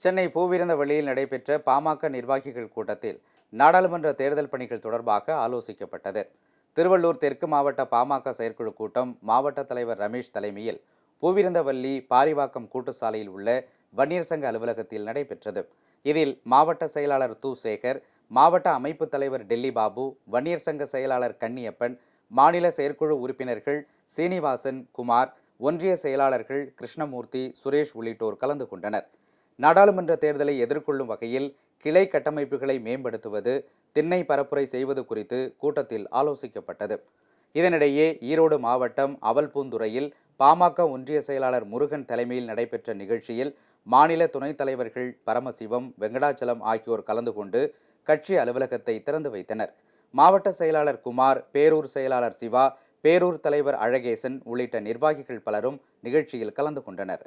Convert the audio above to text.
சென்னை பூவிருந்தவள்ளியில் நடைபெற்ற பாமக நிர்வாகிகள் கூட்டத்தில் நாடாளுமன்ற தேர்தல் பணிகள் தொடர்பாக ஆலோசிக்கப்பட்டது. திருவள்ளூர் தெற்கு மாவட்ட பாமக செயற்குழு கூட்டம் மாவட்ட தலைவர் ரமேஷ் தலைமையில் பூவிருந்தவள்ளி பாரிவாக்கம் கூட்டுச்சாலையில் உள்ள வன்னியர் சங்க அலுவலகத்தில் நடைபெற்றது. இதில் மாவட்ட செயலாளர் து. சேகர், மாவட்ட அமைப்பு தலைவர் டெல்லி பாபு, வன்னியர் சங்க செயலாளர் கன்னியப்பன், மாநில செயற்குழு உறுப்பினர்கள் சீனிவாசன், குமார், ஒன்றிய செயலாளர்கள் கிருஷ்ணமூர்த்தி, சுரேஷ் உள்ளிட்டோர் கலந்து கொண்டனர். நாடாளுமன்ற தேர்தலை எதிர்கொள்ளும் வகையில் கிளை கட்டமைப்புகளை மேம்படுத்துவது, திண்ணை பரப்புரை செய்வது குறித்து கூட்டத்தில் ஆலோசிக்கப்பட்டது. இதனிடையே ஈரோடு மாவட்டம் அவல்பூந்துறையில் பாமக ஒன்றிய செயலாளர் முருகன் தலைமையில் நடைபெற்ற நிகழ்ச்சியில் மாநில துணைத் தலைவர்கள் பரமசிவம், வெங்கடாச்சலம் ஆகியோர் கலந்து கொண்டு கட்சி அலுவலகத்தை திறந்து வைத்தனர். மாவட்ட செயலாளர் குமார், பேரூர் செயலாளர் சிவா, பேரூர் தலைவர் அழகேசன் உள்ளிட்ட நிர்வாகிகள் பலரும் நிகழ்ச்சியில் கலந்து கொண்டனர்.